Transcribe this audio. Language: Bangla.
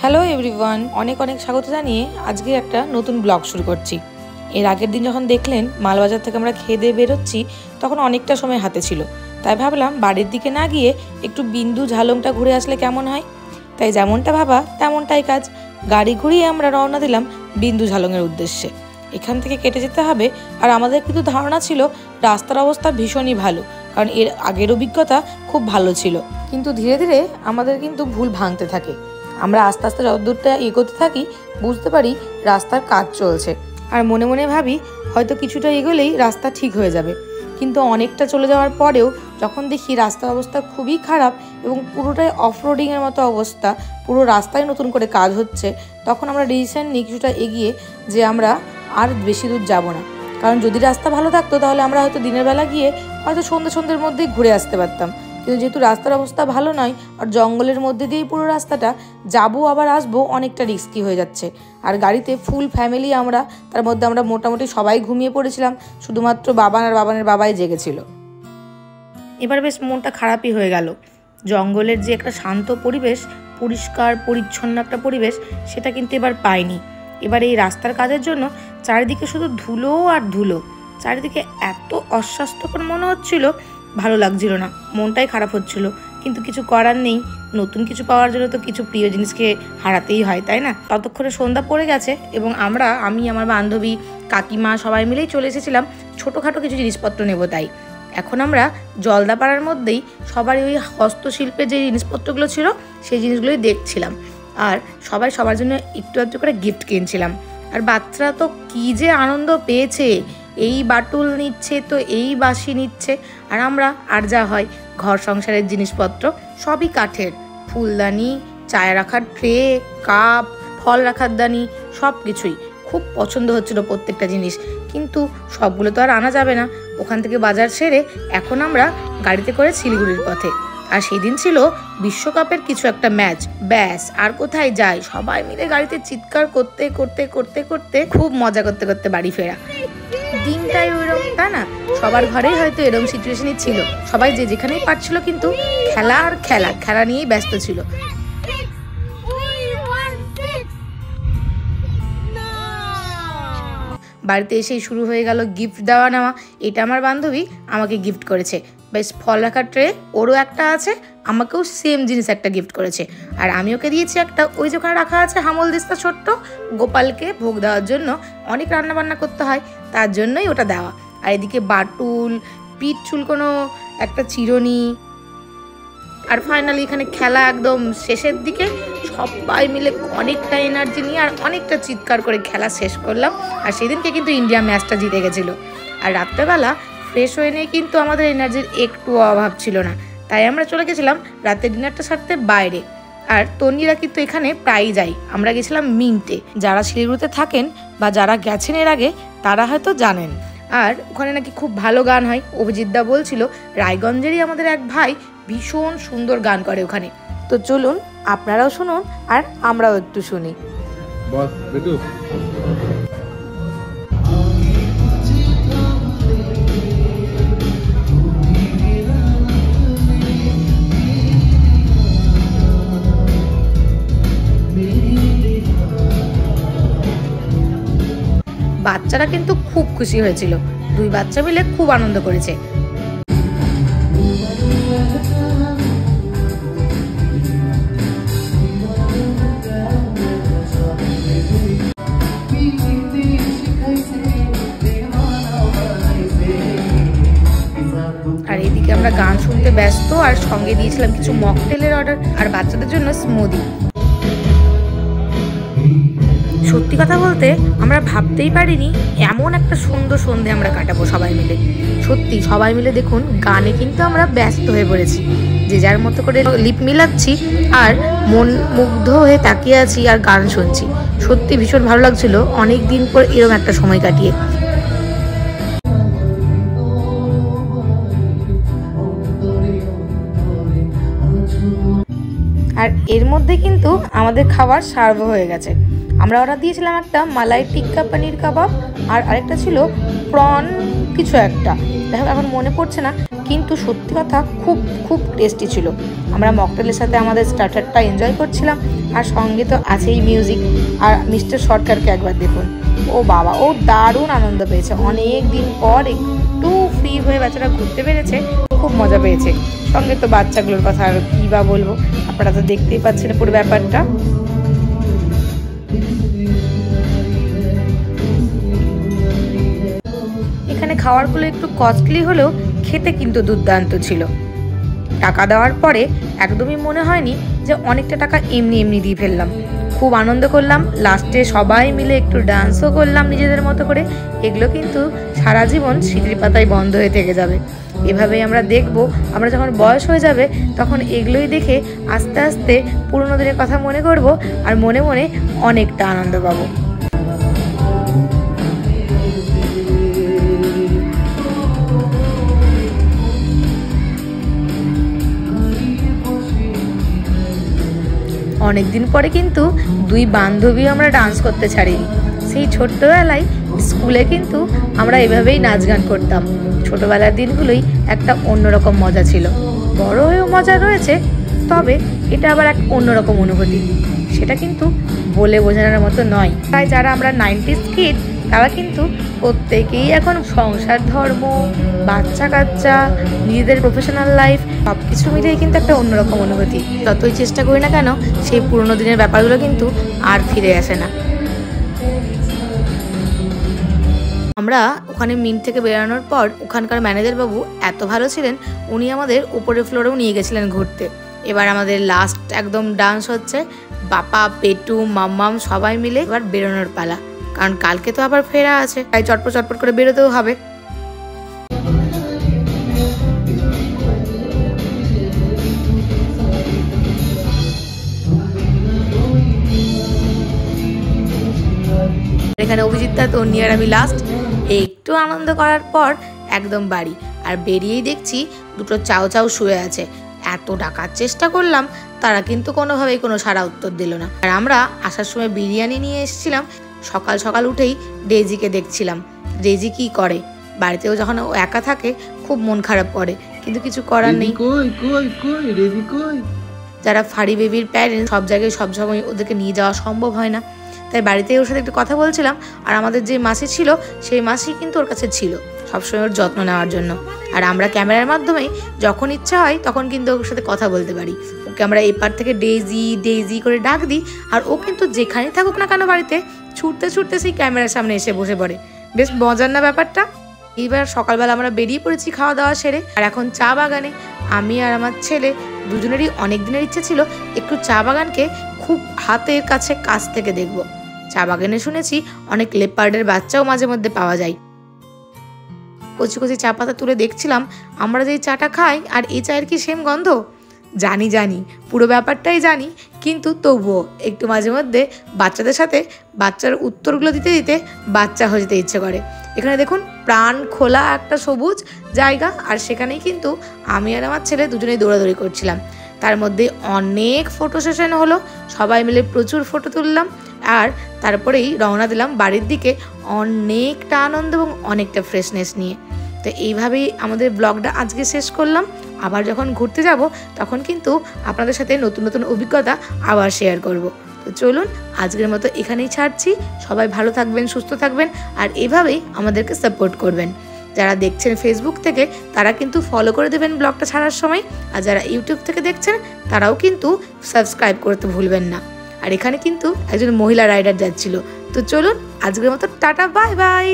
হ্যালো এভরিওয়ান, অনেক অনেক স্বাগত জানিয়ে আজকে একটা নতুন ব্লগ শুরু করছি। এর আগের দিন যখন দেখলেন মালবাজার থেকে আমরা খেয়ে দিয়ে বেরোচ্ছি, তখন অনেকটা সময় হাতে ছিল। তাই ভাবলাম বাড়ির দিকে না গিয়ে একটু বিন্দু ঝালংটা ঘুরে আসলে কেমন হয়। তাই যেমনটা ভাবা তেমনটাই কাজ। গাড়ি ঘুরিয়ে আমরা রওনা দিলাম বিন্দু ঝালংয়ের উদ্দেশ্যে। এখান থেকে কেটে যেতে হবে। আর আমাদের কিন্তু ধারণা ছিল রাস্তার অবস্থা ভীষণই ভালো, কারণ এর আগের অভিজ্ঞতা খুব ভালো ছিল। কিন্তু ধীরে ধীরে আমাদের কিন্তু ভুল ভাঙতে থাকে। আমরা আস্তে আস্তে যত দূরটা এগোতে থাকি বুঝতে পারি রাস্তার কাজ চলছে, আর মনে মনে ভাবি হয়তো কিছুটা এগোলেই রাস্তা ঠিক হয়ে যাবে। কিন্তু অনেকটা চলে যাওয়ার পরেও যখন দেখি রাস্তার অবস্থা খুবই খারাপ এবং পুরোটাই অফরোডিংয়ের মতো অবস্থা, পুরো রাস্তায় নতুন করে কাজ হচ্ছে, তখন আমরা ডিসিশন নিই কিছুটা এগিয়ে যে আমরা আর বেশি দূর যাব না। কারণ যদি রাস্তা ভালো থাকতো তাহলে আমরা হয়তো দিনের বেলা গিয়ে হয়তো সন্ধ্যের মধ্যেই ঘুরে আসতে পারতাম। কিন্তু যেহেতু রাস্তার অবস্থা ভালো নয় আর জঙ্গলের মধ্যে দিয়েই পুরো রাস্তাটা, যাবো আবার আসবো অনেকটা রিস্কি হয়ে যাচ্ছে। আর গাড়িতে ফুল ফ্যামিলি আমরা, তার মধ্যে আমরা মোটামুটি সবাই ঘুমিয়ে পড়েছিলাম, শুধুমাত্র বাবান আর বাবানের বাবাই জেগেছিল। এবার বেশ মনটা খারাপই হয়ে গেল। জঙ্গলের যে একটা শান্ত পরিবেশ, পরিষ্কার পরিচ্ছন্ন একটা পরিবেশ, সেটা কিন্তু এবার পাইনি। এবার এই রাস্তার কাজের জন্য চারিদিকে শুধু ধুলো আর ধুলো, চারিদিকে এত অস্বাস্থ্যকর মনে হচ্ছিল, ভালো লাগছিল না, মনটাই খারাপ হচ্ছিল। কিন্তু কিছু করার নেই, নতুন কিছু পাওয়ার জন্য তো কিছু প্রিয় জিনিসকে হারাতেই হয়, তাই না? ততক্ষণে সন্ধ্যা পড়ে গেছে এবং আমি আমার বান্ধবী, কাকিমা সবাই মিলেই চলে এসেছিলাম ছোটোখাটো কিছু জিনিসপত্র নেব। তাই এখন আমরা জলদাপাড়ার মধ্যেই সবারই ওই হস্তশিল্পের যে জিনিসপত্রগুলো ছিল সেই জিনিসগুলোই দেখছিলাম, আর সবাই সবার জন্য একটু একটু করে গিফট কিনছিলাম। আর বাচ্চারা তো কী যে আনন্দ পেয়েছে, এই বাটুল নিচ্ছে তো এই বাঁশি নিচ্ছে। আর আমরা আর যা হয় ঘর সংসারের জিনিসপত্র সবই কাঠের, ফুলদানি, চায় রাখার ট্রে, কাপ, ফল রাখার দানি, সব কিছুই খুব পছন্দ হচ্ছিল প্রত্যেকটা জিনিস। কিন্তু সবগুলো তো আর আনা যাবে না। ওখান থেকে বাজার সেরে এখন আমরা গাড়িতে করে শিলিগুড়ির পথে। আর সেদিন ছিল বিশ্বকাপের কিছু একটা ম্যাচ, ব্যাস আর কোথায় যায়, সবাই মিলে গাড়িতে চিৎকার করতে করতে করতে করতে খুব মজা করতে করতে বাড়ি ফেরা। দিনটাই ওইরকম, তাই না? সবার ঘরেই হয়তো এরকম সিচুয়েশনই ছিল, সবাই যে যেখানেই পারছিল কিন্তু খেলা আর খেলা নিয়েই ব্যস্ত ছিল। বাড়িতে এসেই শুরু হয়ে গেল গিফট দেওয়া নেওয়া। এটা আমার বান্ধবী আমাকে গিফট করেছে, বেশ ফল রাখার ট্রে, ওরও একটা আছে, আমাকেও সেম জিনিস একটা গিফট করেছে। আর আমি ওকে দিয়েছি একটা, ওই যেখানে রাখা আছে হামল দিস্তা ছোট্ট, গোপালকে ভোগ দেওয়ার জন্য অনেক রান্নাবান্না করতে হয়, তার জন্যই ওটা দেওয়া। আর এদিকে বাটুল, পিঠ চুলকোনো একটা চিরুনি। আর ফাইনালি এখানে খেলা একদম শেষের দিকে, সবাই মিলে অনেকটা এনার্জি নিয়ে আর অনেকটা চিৎকার করে খেলা শেষ করলাম। আর সেদিনকে কিন্তু ইন্ডিয়া ম্যাচটা জিতে গেছিলো। আর রাত্রেবেলা ফ্রেশ হয়ে নিয়ে কিন্তু আমাদের এনার্জির একটু অভাব ছিল না, তাই আমরা চলে গেছিলাম রাতের ডিনারটা সারতে বাইরে। আর তন্নিরা কিন্তু এখানে প্রায়ই যাই, আমরা গেছিলাম মিন্টে। যারা শিলিগুড়িতে থাকেন বা যারা গেছেন এর আগে তারা হয়তো জানেন। আর ওখানে নাকি খুব ভালো গান হয়। অভিজিৎদা বলছিল রায়গঞ্জেরই আমাদের এক ভাই ভীষণ সুন্দর গান করে ওখানে। তো চলুন আপনারাও শুনুন আর আমরাও একটু শুনি। বাচ্চারা কিন্তু খুব খুশি হয়েছিল, দুই বাচ্চা মিলে খুব আনন্দ করেছে। আর এদিকে আমরা গান শুনতে ব্যস্ত, আর সঙ্গে দিয়েছিলাম কিছু মকটেলের অর্ডার আর বাচ্চাদের জন্য স্মুদি। সত্যি কথা বলতে আমরা ভাবতেই পারিনি এমন একটা সুন্দর সন্ধে আমরা কাটাবো সবাই মিলে। সত্যি সবাই মিলে দেখুন গানে কিন্তু আমরা ব্যস্ত হয়ে পড়েছি, যে যার মতো করে লিপ মিলাচ্ছি আর মন মুগ্ধ হয়ে তাকিয়ে আছি আর গান শুনছি। সত্যি ভীষণ ভালো লাগছিল অনেক দিন পর এরকম একটা সময় কাটিয়ে। আর এর মধ্যে কিন্তু আমাদের খাবার সার্ভ হয়ে গেছে। আমরা অর্ডার দিয়েছিলাম একটা মালাই টিক্কা পনির কাবাব, আর আরেকটা ছিল প্রন কিছু একটা, দেখো এখন মনে পড়ছে না কিন্তু সত্যি কথা খুব খুব টেস্টি ছিল। আমরা মকটেলের সাথে আমাদের স্টার্টারটা এনজয় করছিলাম, আর সঙ্গে তো আছেই মিউজিক। আর মিস্টার সরকারকে একবার দেখুন, ও বাবা, ও দারুণ আনন্দ পেয়েছে। অনেক দিন পর একটু ফ্রি হয়ে বাচ্চারা ঘুরতে পেরেছে, খুব মজা পেয়েছে। সঙ্গে তো বাচ্চাগুলোর কথা আর কী বা বলবো, আপনারা তো দেখতেই পাচ্ছেন পুরো ব্যাপারটা। এখানে খাবারগুলো একটু কস্টলি হলেও খেতে কিন্তু দুর্দান্ত ছিল। টাকা দেওয়ার পরে একদমই মনে হয়নি যে অনেকটা টাকা এমনি এমনি দিয়ে ফেললাম। খুব আনন্দ করলাম, লাস্টে সবাই মিলে একটু ডান্সও করলাম নিজেদের মতো করে। এগুলো কিন্তু সারা জীবন স্মৃতির পাতায় বন্ধ হয়ে থেকে যাবে। এভাবেই আমরা দেখব, আমরা যখন বয়স হয়ে যাবে তখন এগুলোই দেখে আস্তে আস্তে পুরোনো দিনের কথা মনে করব, আর মনে মনে অনেকটা আনন্দ পাবো। অনেকদিন পরে কিন্তু দুই বান্ধবী আমরা ডান্স করতে ছাড়িনি। সেই ছোট্টবেলায় স্কুলে কিন্তু আমরা এভাবেই নাচ গান করতাম। ছোটবেলার দিনগুলোই একটা অন্যরকম মজা ছিল। বড় হয়েও মজা রয়েছে, তবে এটা আবার এক অন্যরকম অনুভূতি, সেটা কিন্তু বলে বোঝানোর মতো নয়। তাই যারা আমরা 90s কিড, তারা কিন্তু প্রত্যেকেই এখন সংসার, ধর্ম, বাচ্চা কাচ্চা, নিজেদের প্রফেশনাল লাইফ সব কিছু মিলেই কিন্তু একটা অন্যরকম অনুভূতি। যতই চেষ্টা করি না কেন, সেই পুরোনো দিনের ব্যাপারগুলো কিন্তু আর ফিরে আসে না। আমরা ওখানে মিন্ট থেকে বেরোনোর পর ওখানকার ম্যানেজার বাবু এত ভালো ছিলেন, উনি আমাদের উপরের ফ্লোরেও নিয়ে গেছিলেন ঘুরতে। এবার আমাদের লাস্ট একদম ডান্স হচ্ছে। বাপা, পেটু, মাম্মাম সবাই মিলে এবার বেরোনোর পালা, কারণ কালকে তো আবার ফেরা আছে, তাই চটপট চটপট করে বেরোতেও হবে। এখানে অভিজিৎ দা, তন্নি আর আমি লাস্ট। একটু আনন্দ করার পর একদম বাড়ি, আর বেরিয়েই দেখছি দুটো চাও চাও শুয়ে আছে। এত ডাকার চেষ্টা করলাম, তারা কিন্তু কোনোভাবেই কোনো সাড়া উত্তর দিল না। আর আমরা আসার সময় বিরিয়ানি নিয়ে এসেছিলাম। সকাল সকাল উঠেই ডেজিকে দেখছিলাম, ডেজি কি করে। বাড়িতেও যখন ও একা থাকে খুব মন খারাপ করে, কিন্তু কিছু করার নেই। যারা ফাড়ি বেবির প্যারেন্টস, সব জায়গায় সব সময় ওদেরকে নিয়ে যাওয়া সম্ভব হয় না, তাই বাড়িতে ওর সাথে একটু কথা বলছিলাম। আর আমাদের যে মাসি ছিল, সেই মাসি কিন্তু ওর কাছে ছিল সবসময় ওর যত্ন নেওয়ার জন্য। আর আমরা ক্যামেরার মাধ্যমেই যখন ইচ্ছা হয় তখন কিন্তু ওর সাথে কথা বলতে পারি। ওকে আমরা এপার থেকে ডেইজি ডেইজি করে ডাক দিই, আর ও কিন্তু যেখানেই থাকুক না কেন বাড়িতে ছুটতে ছুটতে সেই ক্যামেরার সামনে এসে বসে পড়ে। বেশ মজার না ব্যাপারটা। এইবার সকালবেলা আমরা বেরিয়ে পড়েছি খাওয়া দাওয়া সেরে, আর এখন চা বাগানে আমি আর আমার ছেলে দুজনেরই অনেক দিনের ইচ্ছে ছিল একটু চা বাগানকে খুব হাতের কাছে কাছ থেকে দেখব। চা বাগানে শুনেছি অনেক লেপার্ডের বাচ্চাও মাঝে মধ্যে পাওয়া যায়। কচি কচি চা পাতা তুলে দেখছিলাম, আমরা যেই চাটা খাই আর এই চায়ের কি সেম গন্ধ? জানি জানি, পুরো ব্যাপারটাই জানি, কিন্তু তবুও একটু মাঝে মধ্যে বাচ্চাদের সাথে বাচ্চার উত্তরগুলো দিতে দিতে বাচ্চা হয়ে যেতে ইচ্ছে করে। এখানে দেখুন, প্রাণ খোলা একটা সবুজ জায়গা, আর সেখানেই কিন্তু আমি আর আমার ছেলে দুজনেই দৌড়াদৌড়ি করছিলাম। তার মধ্যে অনেক ফটো সেশন হলো, সবাই মিলে প্রচুর ফটো তুললাম, আর তারপরেই রওনা দিলাম বাড়ির দিকে অনেকটা আনন্দ এবং অনেকটা ফ্রেশনেস নিয়ে। তো এইভাবেই আমাদের ব্লগটা আজকে শেষ করলাম। আবার যখন ঘুরতে যাব তখন কিন্তু আপনাদের সাথে নতুন নতুন অভিজ্ঞতা আবার শেয়ার করব। তো চলুন, আজকের মতো এখানেই ছাড়ছি। সবাই ভালো থাকবেন, সুস্থ থাকবেন, আর এভাবেই আমাদেরকে সাপোর্ট করবেন। যারা দেখছেন ফেসবুক থেকে, তারা কিন্তু ফলো করে দেবেন ব্লগটা ছাড়ার সময়, আর যারা ইউটিউব থেকে দেখছেন তারাও কিন্তু সাবস্ক্রাইব করতে ভুলবেন না। আর এখানে কিন্তু একজন মহিলা রাইডার যাচ্ছিল। তো চলুন, আজকের মতো টাটা, বাই বাই।